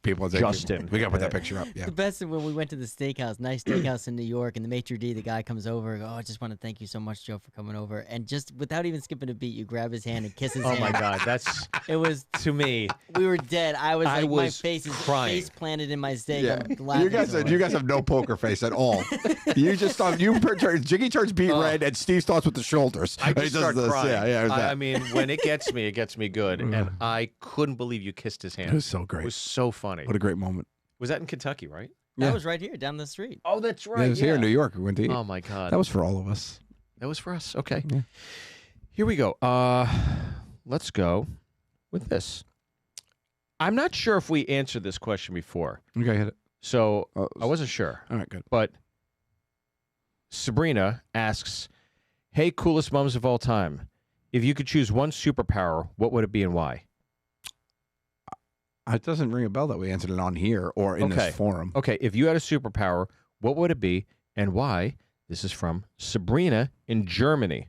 B: people say,
C: Justin.
B: We got to put that picture up. Yeah.
D: The best is when we went to the steakhouse, nice steakhouse in New York, and the maitre d', the guy comes over. Oh, I just want to thank you so much, Joe, for coming over. And just without even skipping a beat, you grab his hand and kiss his hand.
C: Oh my God, that's
D: It was
C: to me.
D: we were dead. I was like, my
C: was
D: face is
C: crying.
D: face planted in my steak.
B: Yeah.
D: I'm laughing so
B: You
D: hard.
B: guys have no poker face at all. You just thought Jiggy turns beet red, and Steve starts with the shoulders.
C: I
B: He
C: just
B: does
C: start
B: this.
C: crying.
B: Yeah, it was that.
C: I mean, when it gets me good, and I couldn't believe you kissed his hand.
B: It was so
C: It
B: great.
C: was so funny.
B: What a great moment.
C: Was that in Kentucky, right?
B: Yeah.
D: That was right here down the street.
C: Oh, that's
B: It was here in New York. We went to eat.
C: Oh my God,
B: That was for all of us.
C: that was for us. Okay,
B: Yeah.
C: here we go. Let's go with this. I'm not sure if we answered this question before,
B: Okay, hit it.
C: so
B: Oh,
C: I wasn't sure.
B: all right, good.
C: But Sabrina asks, "Hey, coolest mums of all time, if you could choose one superpower, what would it be and why?"
B: It doesn't ring a bell that we answered it on here or in
C: Okay.
B: this forum.
C: Okay, if you had a superpower, what would it be and why? This is from Sabrina in Germany.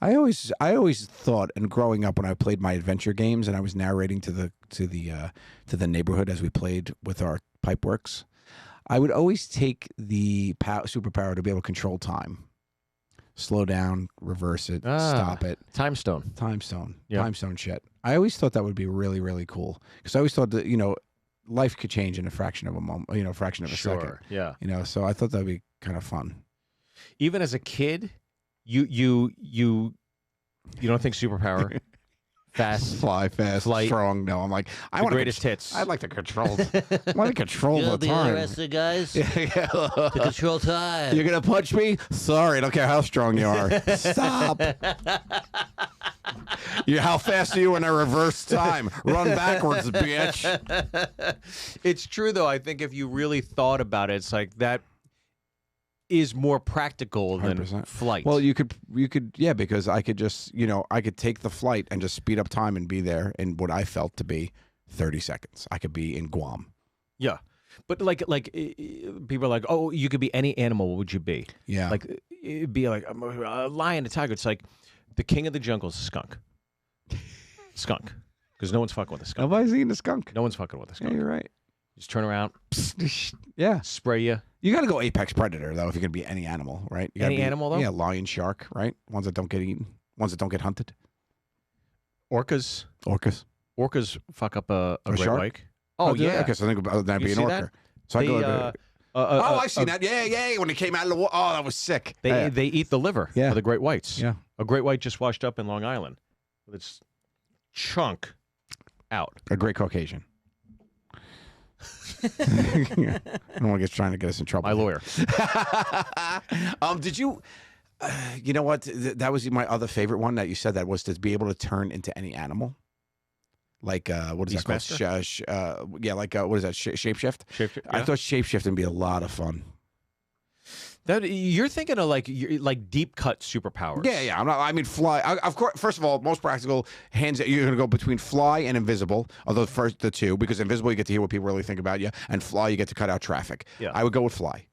B: I always thought, and growing up when I played my adventure games and I was narrating to the neighborhood as we played with our pipeworks, I would always take the superpower to be able to control time, slow down, reverse it, stop it.
C: Time stone.
B: Time stone,
C: Yep.
B: time stone shit. I always thought that would be really, really cool because I always thought that life could change in a fraction of a moment, a fraction of a second.
C: Yeah.
B: So I thought that'd be kind of fun.
C: Even as a kid, you don't think superpower fast
B: Fly fast,
C: Flight.
B: strong. No, I'm like I
C: the
B: want
C: greatest hits.
B: I'd like to control. I want to control the time.
D: guys,
B: Yeah.
D: control time.
B: You're gonna punch me? Sorry, I don't care how strong you are. Stop. How fast are you in a reverse time? Run backwards, bitch.
C: It's true though. I think if you really thought about it, it's like that is more practical than
B: 100%.
C: flight.
B: Well, you could, yeah, because I could just, I could take the flight and just speed up time and be there in what I felt to be 30 seconds. I could be in Guam.
C: yeah, but like people are like, oh, you could be any animal. What would you be?
B: Yeah.
C: Like it'd be like a lion, a tiger. It's like the king of the jungle is a skunk. Skunk, because no one's fucking with a skunk.
B: Nobody's eating a skunk.
C: No one's fucking with a
B: Yeah,
C: skunk.
B: you're right.
C: Just turn around,
B: Yeah.
C: spray you.
B: You got to go apex predator though if you're gonna be any animal, right? You gotta
C: Any animal, though?
B: Yeah, lion, shark, right? Ones that don't get eaten, ones that don't get hunted.
C: Orcas.
B: Orcas.
C: Fuck up a great
B: shark?
C: white. Oh
B: do they?
C: yeah.
B: Okay, so I think about that
C: You
B: being
C: see
B: orca.
C: that?
B: So I
C: They,
B: go. I've seen that. Yeah. When it came out of the water, oh, that was sick.
C: They eat the liver
B: Yeah.
C: of the great whites.
B: Yeah.
C: A great white just washed up in Long Island with its chunk out.
B: A great Caucasian. I don't want to get trying to get us in trouble.
C: My lawyer.
B: Did you? You know what? That was my other favorite one that you said. That was to be able to turn into any animal. Like what is that called?
C: Beastmaster?
B: Yeah, like what is that? Shapeshift. I thought shapeshifting would be a lot of fun.
C: That you're thinking of like deep cut superpowers.
B: Yeah. I mean, fly. Of course. First of all, most practical hands. You're going to go between fly and invisible. Although the two, because invisible you get to hear what people really think about you, and fly you get to cut out traffic.
C: Yeah.
B: I would go with fly.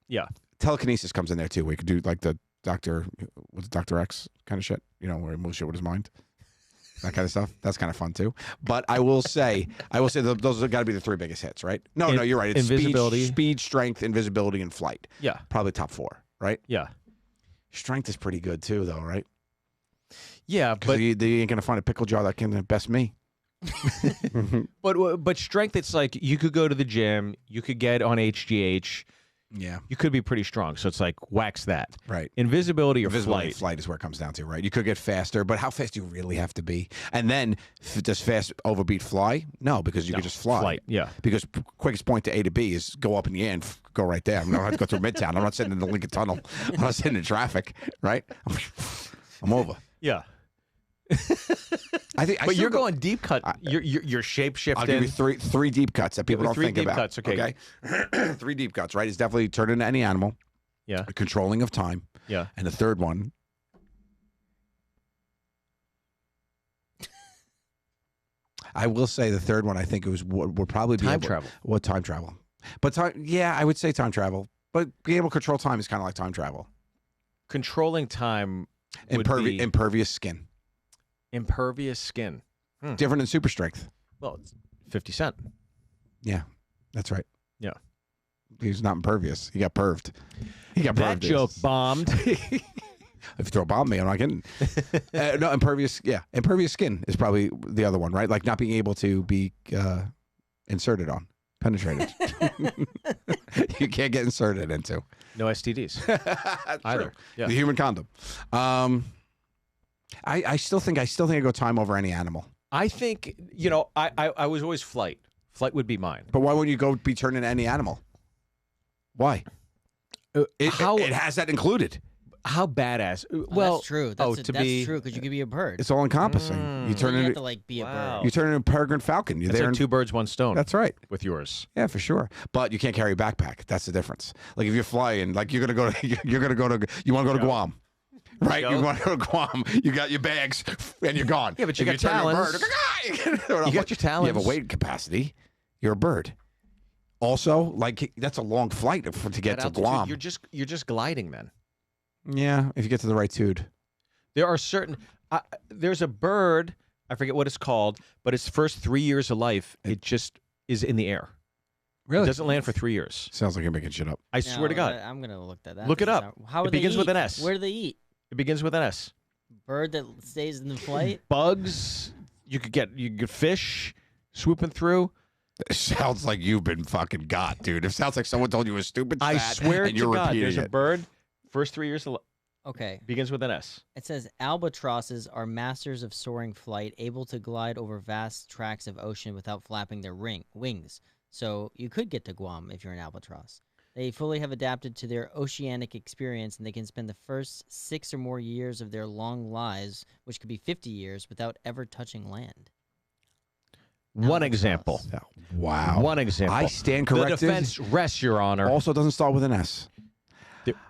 C: Yeah.
B: Telekinesis comes in there too. We could do like the Dr. X kind of shit. Where he moves shit with his mind. That kind of stuff. That's kind of fun too. But I will say those have got to be the three biggest hits, right? No, you're right. It's
C: invisibility,
B: speed, strength, invisibility, and flight.
C: Yeah.
B: Probably top four, right?
C: Yeah.
B: Strength is pretty good too, though, right?
C: Yeah,
B: Because you ain't gonna find a pickle jar that can best me.
C: but strength. It's like you could go to the gym. You could get on HGH.
B: Yeah.
C: You could be pretty strong. So it's like wax that.
B: Right.
C: Invisibility or
B: Invisibility
C: flight.
B: and flight is where it comes down to, right? You could get faster, but how fast do you really have to be? And then, does fast overbeat fly? No, because you could just fly.
C: Flight. Yeah.
B: Because quickest point to A to B is go up in the air and go right there. I'm not have to go through Midtown. I'm not sitting in the Lincoln Tunnel. I'm not sitting in traffic, right? I'm over.
C: Yeah.
B: I think.
C: But you're going deep cut. You're shape shifting.
B: I'll give you three deep cuts that people don't
C: Three
B: think
C: deep
B: about.
C: cuts, okay.
B: Three deep cuts, right? It's definitely turn into any animal.
C: Yeah.
B: Controlling of time.
C: Yeah.
B: And the third one. I will say the third one. I think it was would probably be
C: Time travel.
B: What time travel? But yeah, I would say time travel. But being able to control time is kind of like time travel.
C: Controlling time would be
B: Impervious skin.
C: impervious skin.
B: Different than super strength.
C: Well, it's 50 Cent.
B: Yeah, that's right.
C: Yeah.
B: He's not impervious. He got perved. He got
C: That
B: perved.
C: joke bombed.
B: If you throw a bomb at me, I'm not kidding. No, impervious. Yeah, impervious skin is probably the other one, right? Like not being able to be inserted on, penetrated. You can't get inserted into.
C: No STDs. Either.
B: True.
C: Yeah.
B: The human condom. I still think I go time over any animal.
C: I think, I was always flight. Flight would be mine.
B: But why wouldn't you go be turned into any animal? Why? It has that included.
C: How badass?
D: Well, that's true. That's
C: to
D: that's
C: be
D: true because you could be a bird.
B: It's all encompassing. You turn
D: You have
B: into
D: to like be a
C: Wow.
D: bird.
B: you turn into a peregrine falcon. You're
C: That's
B: there.
C: like two birds, one stone.
B: That's right.
C: With yours.
B: Yeah, for sure. But you can't carry a backpack. That's the difference. Like if you're flying, like you want to go to Guam. Right?
C: Go.
B: You want to go to Guam. You got your bags and you're gone.
C: Yeah, but you
B: If
C: got
B: turn into a
C: talons.
B: bird,
C: You got your talons.
B: You have a weight capacity. You're a bird. Also, like that's a long flight to get
C: At
B: to
C: altitude,
B: Guam.
C: You're just gliding then.
B: Yeah, if you get to the right tude.
C: There are certain. There's a bird. I forget what it's called, but its first 3 years of life, it just is in the air. It doesn't land for 3 years.
B: Sounds like you're making shit up.
C: I swear to God.
D: I'm gonna look that up.
C: Look it
D: This is
C: up.
D: not- How
C: It
D: do they
C: begins with
D: eat?
C: an S.
D: Where do they eat?
C: It begins with an S.
D: Bird that stays in the flight.
C: Bugs. You could fish swooping through.
B: It sounds like you've been fucking got, dude. It sounds like someone told you a stupid
C: I
B: stat
C: swear
B: and
C: to
B: you're
C: God,
B: repeating
C: there's a
B: it.
C: bird. First 3 years of
D: Okay.
C: begins with an S.
D: It says albatrosses are masters of soaring flight, able to glide over vast tracts of ocean without flapping their wings. So you could get to Guam if you're an albatross. They fully have adapted to their oceanic experience, and they can spend the first 6 or more years of their long lives, which could be 50 years, without ever touching land.
C: One
D: Albatross.
C: example.
B: Wow.
C: One example.
B: I stand
C: The
B: corrected.
C: defense rests, Your Honor.
B: Also doesn't start with an S.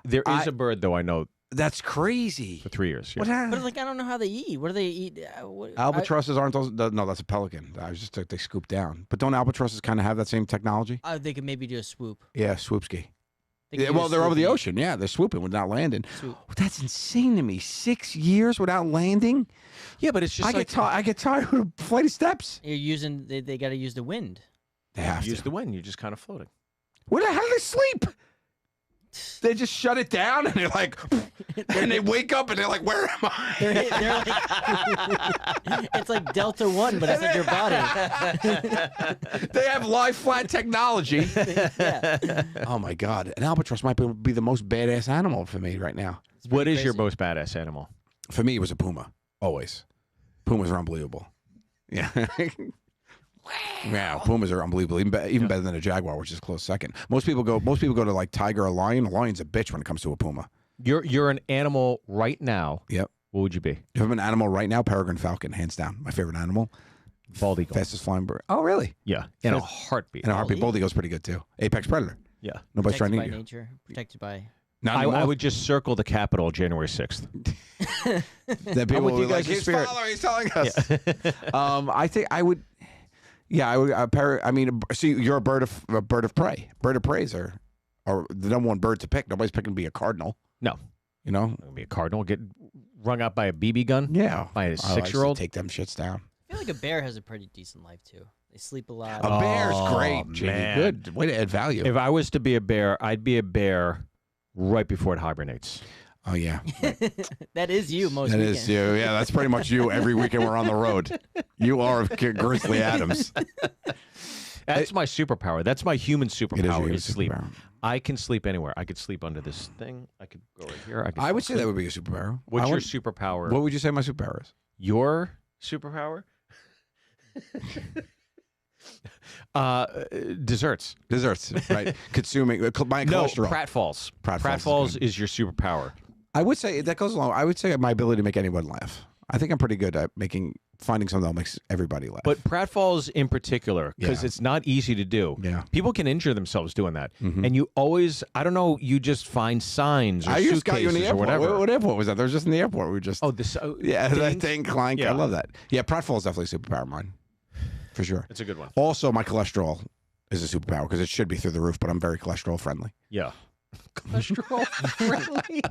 C: There is a bird, though, I know,
B: That's crazy.
C: for 3 years. Yeah.
B: What happened?
D: But like, I don't know how they eat. What do they eat?
B: Albatrosses aren't those? No, that's a pelican. I was just they scoop down. But don't albatrosses kind of have that same technology?
D: They could maybe do a swoop.
B: Yeah, swoopski.
D: They could
B: Yeah,
D: do a
B: well, they're over the
D: swoop.
B: ocean. Yeah, they're swooping without landing.
D: Swoop.
B: That's insane to me. 6 years without landing.
C: Yeah, but it's just
B: I get tired of flight of steps.
D: You're using. They got to use the wind.
B: They have
C: use
B: to.
C: the wind. You're just kind of floating.
B: How do they sleep? They just shut it down and they're like, and they wake up and they're like, where am I?
D: They're like, it's like Delta One, but it's like your body.
B: They have lie flat technology.
D: Yeah.
B: Oh my God. An albatross might be the most badass animal for me right now.
C: What is your
D: crazy.
C: most badass animal?
B: For me, it was a puma. Always. Pumas are unbelievable. Yeah. Yeah, pumas are unbelievable. Even better than a jaguar, which is a close second. Most people go to like tiger or lion. A lion's a bitch when it comes to a puma.
C: You're an animal right now.
B: Yep.
C: What would you be?
B: If I'm an animal right now, peregrine falcon, hands down. My favorite animal.
C: Bald eagle.
B: Fastest flying bird. Oh, really?
C: Yeah. In a heartbeat.
B: And a heartbeat. Bald eagle's pretty good too. Apex predator.
C: Yeah.
B: Nobody's trying
D: Protected
B: to
D: by
B: eat you.
D: nature. Protected by.
B: Not
C: I
B: anymore.
C: would just circle the Capitol January 6th.
B: That people
C: with
B: were
C: you
B: like,
C: guys in
B: he's
C: spirit."
B: he's telling us. I think I would. Yeah, I would. I mean, see, you're a bird of prey. Bird of preys are the number one bird to pick. Nobody's picking to be a cardinal.
C: No.
B: You know.
C: It'll be a cardinal. Get rung out by a BB gun.
B: Yeah.
C: By a
B: I used to
C: 6-year-old.
B: take them shits down.
D: I feel like a bear has a pretty decent life too. They sleep a lot.
B: A bear's
C: Oh,
B: great, Jiggy.
C: man.
B: Good way to add value.
C: If I was to be a bear, I'd be a bear right before it hibernates.
B: Oh yeah,
D: That is you most
B: that
D: weekends.
B: is you. Yeah, that's pretty much you. Every weekend we're on the road. You are Grizzly Adams.
C: That's my superpower. That's my human
B: It is your
C: superpower
B: human
C: is sleep.
B: superpower.
C: I can sleep anywhere. I could sleep under this thing. I could go right here.
B: I would say that would be a superpower.
C: What's
B: I
C: your
B: would-
C: superpower?
B: What would you say my superpower is?
C: Your superpower? Desserts.
B: Desserts, right? Consuming my
C: No,
B: cholesterol.
C: pratfalls.
B: Pratfalls is
C: is your superpower.
B: I would say that goes along. I would say my ability to make anyone laugh. I think I'm pretty good at finding something that makes everybody laugh.
C: But pratfalls in particular, because
B: Yeah.
C: it's not easy to do.
B: Yeah.
C: People can injure themselves doing that.
B: Mhm.
C: And you always, I don't know, you just find signs or
B: I just got you in the
C: suitcases or
B: airport.
C: whatever.
B: What airport was that? There was just in the airport. We were just
C: Oh, this.
B: yeah, that
C: ding?
B: thing clank. I
C: Yeah.
B: love that. Yeah, pratfall is definitely a superpower of mine, for sure.
C: It's a good one.
B: Also, my cholesterol is a superpower because it should be through the roof, but I'm very cholesterol friendly.
C: Yeah. Cholesterol friendly.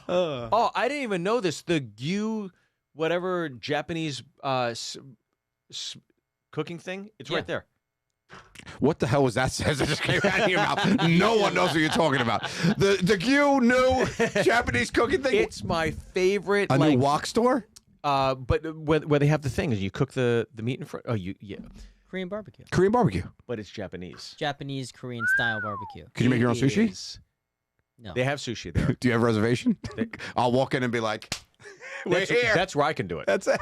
C: Oh, I didn't even know this. The GU whatever Japanese cooking thing. It's right there.
B: What the hell was that? Says it just came out of your mouth. No one knows what you're talking about. The Gyu new Japanese cooking thing.
C: It's my favorite.
B: A new wok store.
C: But where they have the thing is you cook the meat in front. Oh,
D: Korean barbecue.
B: Korean barbecue.
C: But it's Japanese.
D: Japanese Korean style barbecue.
B: Can you make your own sushi?
D: No.
C: They have sushi there.
B: Do you have a reservation? I'll walk in and be like, we're here.
C: That's where I can do it.
B: That's it.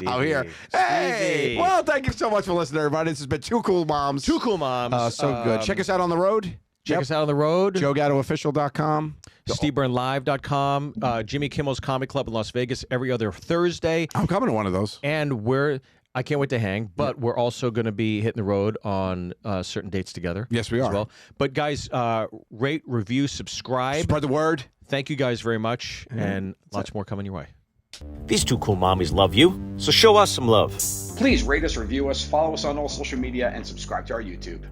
B: I'm here. Hey. Well, thank you so much for listening, everybody. This has been Two Cool Moms.
C: Two Cool Moms.
B: So good. Check us out on the road.
C: Check us out on the road.
B: JoeGattoOfficial.com.
C: SteveByrneLive.com. Jimmy Kimmel's Comic Club in Las Vegas every other Thursday.
B: I'm coming to one of those.
C: And I can't wait to hang, but we're also going to be hitting the road on certain dates together.
B: Yes, we are.
C: As well. But guys, rate, review, subscribe.
B: Spread the word.
C: Thank you guys very much, and lots more coming your way.
E: These two cool mommies love you, so show us some love.
F: Please rate us, review us, follow us on all social media, and subscribe to our YouTube.